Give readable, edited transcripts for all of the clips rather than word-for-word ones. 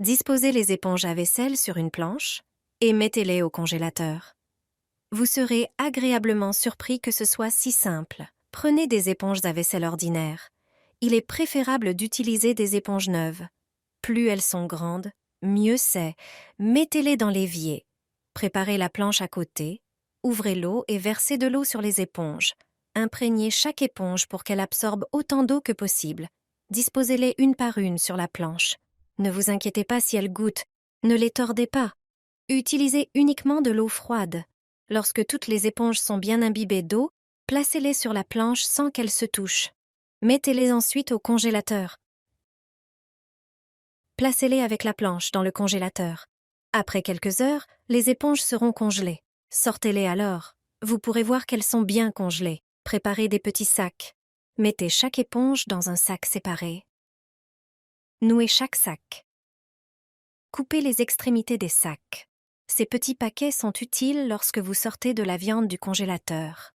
Disposez les éponges à vaisselle sur une planche et mettez-les au congélateur. Vous serez agréablement surpris que ce soit si simple. Prenez des éponges à vaisselle ordinaires. Il est préférable d'utiliser des éponges neuves. Plus elles sont grandes, mieux c'est. Mettez-les dans l'évier. Préparez la planche à côté. Ouvrez l'eau et versez de l'eau sur les éponges. Imprégnez chaque éponge pour qu'elle absorbe autant d'eau que possible. Disposez-les une par une sur la planche. Ne vous inquiétez pas si elles goûtent. Ne les tordez pas. Utilisez uniquement de l'eau froide. Lorsque toutes les éponges sont bien imbibées d'eau, placez-les sur la planche sans qu'elles se touchent. Mettez-les ensuite au congélateur. Placez-les avec la planche dans le congélateur. Après quelques heures, les éponges seront congelées. Sortez-les alors. Vous pourrez voir qu'elles sont bien congelées. Préparez des petits sacs. Mettez chaque éponge dans un sac séparé. Nouez chaque sac. Coupez les extrémités des sacs. Ces petits paquets sont utiles lorsque vous sortez de la viande du congélateur.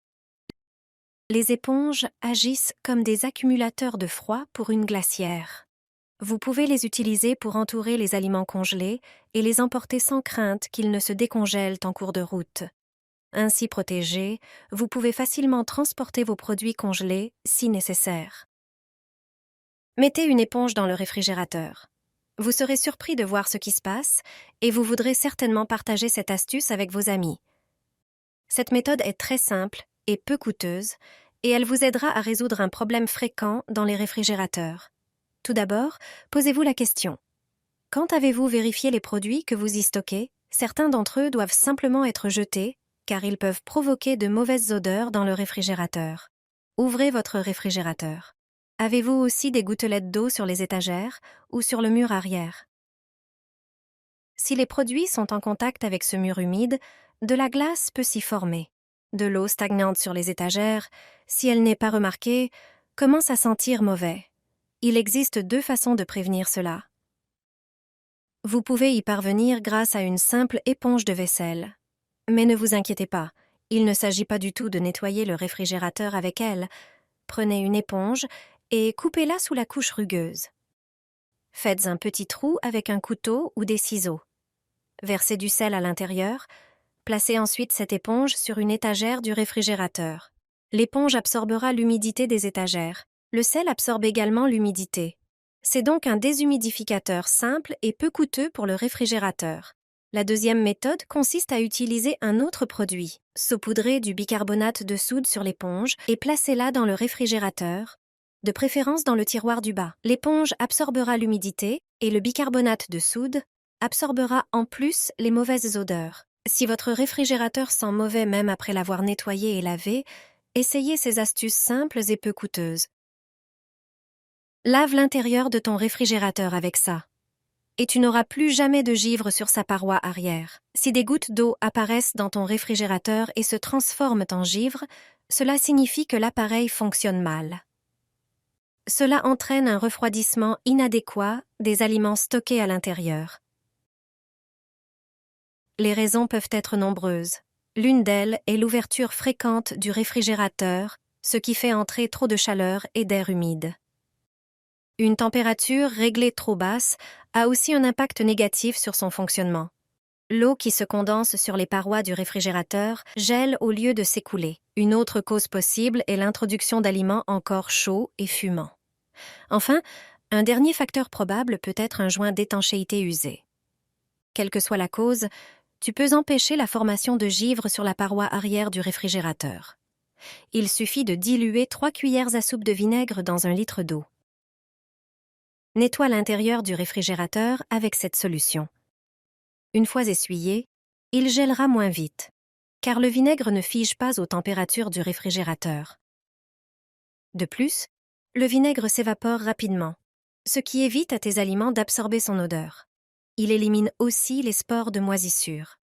Les éponges agissent comme des accumulateurs de froid pour une glacière. Vous pouvez les utiliser pour entourer les aliments congelés et les emporter sans crainte qu'ils ne se décongèlent en cours de route. Ainsi protégés, vous pouvez facilement transporter vos produits congelés si nécessaire. Mettez une éponge dans le réfrigérateur. Vous serez surpris de voir ce qui se passe et vous voudrez certainement partager cette astuce avec vos amis. Cette méthode est très simple et peu coûteuse et elle vous aidera à résoudre un problème fréquent dans les réfrigérateurs. Tout d'abord, posez-vous la question. Quand avez-vous vérifié les produits que vous y stockez? Certains d'entre eux doivent simplement être jetés car ils peuvent provoquer de mauvaises odeurs dans le réfrigérateur. Ouvrez votre réfrigérateur. Avez-vous aussi des gouttelettes d'eau sur les étagères ou sur le mur arrière? Si les produits sont en contact avec ce mur humide, de la glace peut s'y former. De l'eau stagnante sur les étagères, si elle n'est pas remarquée, commence à sentir mauvais. Il existe 2 façons de prévenir cela. Vous pouvez y parvenir grâce à une simple éponge de vaisselle. Mais ne vous inquiétez pas, il ne s'agit pas du tout de nettoyer le réfrigérateur avec elle. Prenez une éponge et coupez-la sous la couche rugueuse. Faites un petit trou avec un couteau ou des ciseaux. Versez du sel à l'intérieur. Placez ensuite cette éponge sur une étagère du réfrigérateur. L'éponge absorbera l'humidité des étagères. Le sel absorbe également l'humidité. C'est donc un déshumidificateur simple et peu coûteux pour le réfrigérateur. La deuxième méthode consiste à utiliser un autre produit. Saupoudrez du bicarbonate de soude sur l'éponge et placez-la dans le réfrigérateur, de préférence dans le tiroir du bas. L'éponge absorbera l'humidité et le bicarbonate de soude absorbera en plus les mauvaises odeurs. Si votre réfrigérateur sent mauvais même après l'avoir nettoyé et lavé, essayez ces astuces simples et peu coûteuses. Lave l'intérieur de ton réfrigérateur avec ça. Et tu n'auras plus jamais de givre sur sa paroi arrière. Si des gouttes d'eau apparaissent dans ton réfrigérateur et se transforment en givre, cela signifie que l'appareil fonctionne mal. Cela entraîne un refroidissement inadéquat des aliments stockés à l'intérieur. Les raisons peuvent être nombreuses. L'une d'elles est l'ouverture fréquente du réfrigérateur, ce qui fait entrer trop de chaleur et d'air humide. Une température réglée trop basse a aussi un impact négatif sur son fonctionnement. L'eau qui se condense sur les parois du réfrigérateur gèle au lieu de s'écouler. Une autre cause possible est l'introduction d'aliments encore chauds et fumants. Enfin, un dernier facteur probable peut être un joint d'étanchéité usé. Quelle que soit la cause, tu peux empêcher la formation de givre sur la paroi arrière du réfrigérateur. Il suffit de diluer 3 cuillères à soupe de vinaigre dans 1 litre d'eau. Nettoie l'intérieur du réfrigérateur avec cette solution. Une fois essuyé, il gèlera moins vite, car le vinaigre ne fige pas aux températures du réfrigérateur. De plus, le vinaigre s'évapore rapidement, ce qui évite à tes aliments d'absorber son odeur. Il élimine aussi les spores de moisissure.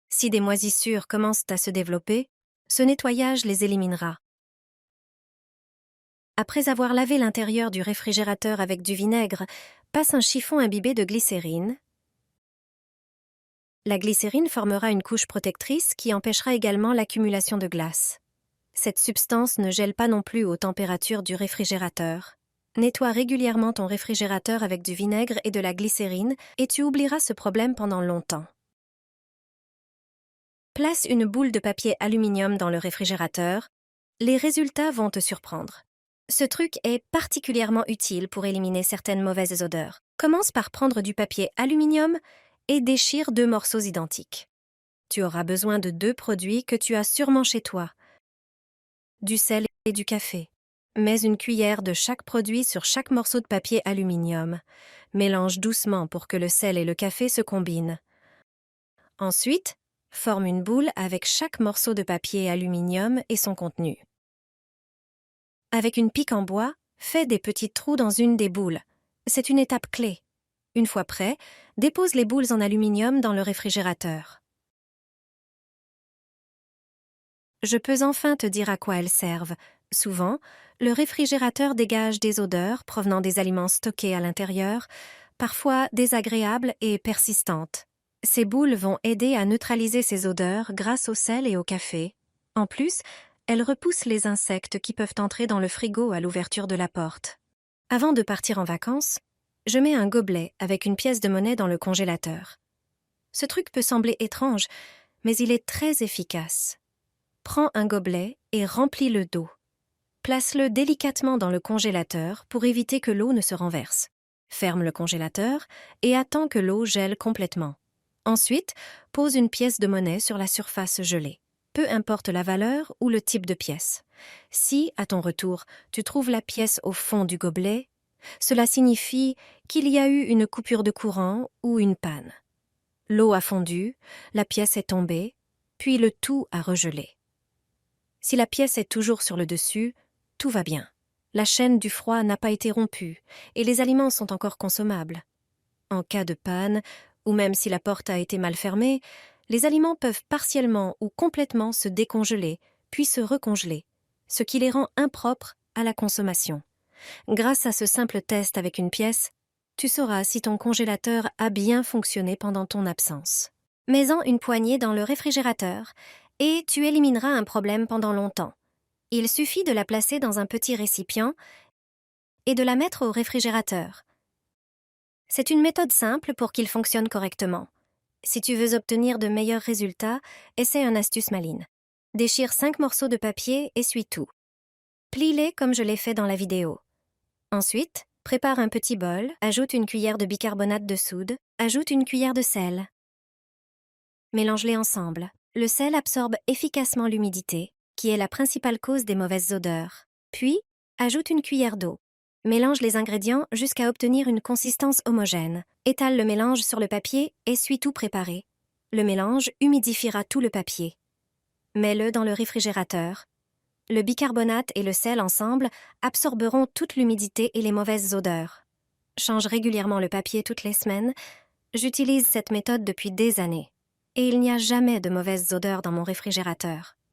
Si des moisissures commencent à se développer, ce nettoyage les éliminera. Après avoir lavé l'intérieur du réfrigérateur avec du vinaigre, passe un chiffon imbibé de glycérine. La glycérine formera une couche protectrice qui empêchera également l'accumulation de glace. Cette substance ne gèle pas non plus aux températures du réfrigérateur. Nettoie régulièrement ton réfrigérateur avec du vinaigre et de la glycérine et tu oublieras ce problème pendant longtemps. Place une boule de papier aluminium dans le réfrigérateur. Les résultats vont te surprendre. Ce truc est particulièrement utile pour éliminer certaines mauvaises odeurs. Commence par prendre du papier aluminium et déchire 2 morceaux identiques. Tu auras besoin de 2 produits que tu as sûrement chez toi. Du sel et du café. Mets une cuillère de chaque produit sur chaque morceau de papier aluminium. Mélange doucement pour que le sel et le café se combinent. Ensuite, forme une boule avec chaque morceau de papier aluminium et son contenu. Avec une pique en bois, fais des petits trous dans une des boules. C'est une étape clé. Une fois prêt, dépose les boules en aluminium dans le réfrigérateur. Je peux enfin te dire à quoi elles servent. Souvent, le réfrigérateur dégage des odeurs provenant des aliments stockés à l'intérieur, parfois désagréables et persistantes. Ces boules vont aider à neutraliser ces odeurs grâce au sel et au café. En plus, elles repoussent les insectes qui peuvent entrer dans le frigo à l'ouverture de la porte. Avant de partir en vacances, je mets un gobelet avec une pièce de monnaie dans le congélateur. Ce truc peut sembler étrange, mais il est très efficace. Prends un gobelet et remplis-le d'eau. Place-le délicatement dans le congélateur pour éviter que l'eau ne se renverse. Ferme le congélateur et attends que l'eau gèle complètement. Ensuite, pose une pièce de monnaie sur la surface gelée. Peu importe la valeur ou le type de pièce. Si, à ton retour, tu trouves la pièce au fond du gobelet, cela signifie qu'il y a eu une coupure de courant ou une panne. L'eau a fondu, la pièce est tombée, puis le tout a regelé. Si la pièce est toujours sur le dessus, tout va bien. La chaîne du froid n'a pas été rompue et les aliments sont encore consommables. En cas de panne, ou même si la porte a été mal fermée, les aliments peuvent partiellement ou complètement se décongeler, puis se recongeler, ce qui les rend impropres à la consommation. Grâce à ce simple test avec une pièce, tu sauras si ton congélateur a bien fonctionné pendant ton absence. Mets-en une poignée dans le réfrigérateur et tu élimineras un problème pendant longtemps. Il suffit de la placer dans un petit récipient et de la mettre au réfrigérateur. C'est une méthode simple pour qu'il fonctionne correctement. Si tu veux obtenir de meilleurs résultats, essaie une astuce maligne. Déchire 5 morceaux de papier, essuie tout. Plie-les comme je l'ai fait dans la vidéo. Ensuite, prépare un petit bol, ajoute une cuillère de bicarbonate de soude, ajoute une cuillère de sel. Mélange-les ensemble. Le sel absorbe efficacement l'humidité, qui est la principale cause des mauvaises odeurs. Puis, ajoute une cuillère d'eau. Mélange les ingrédients jusqu'à obtenir une consistance homogène. Étale le mélange sur le papier, essuie tout préparé. Le mélange humidifiera tout le papier. Mets-le dans le réfrigérateur. Le bicarbonate et le sel ensemble absorberont toute l'humidité et les mauvaises odeurs. Change régulièrement le papier toutes les semaines. J'utilise cette méthode depuis des années. Et il n'y a jamais de mauvaises odeurs dans mon réfrigérateur.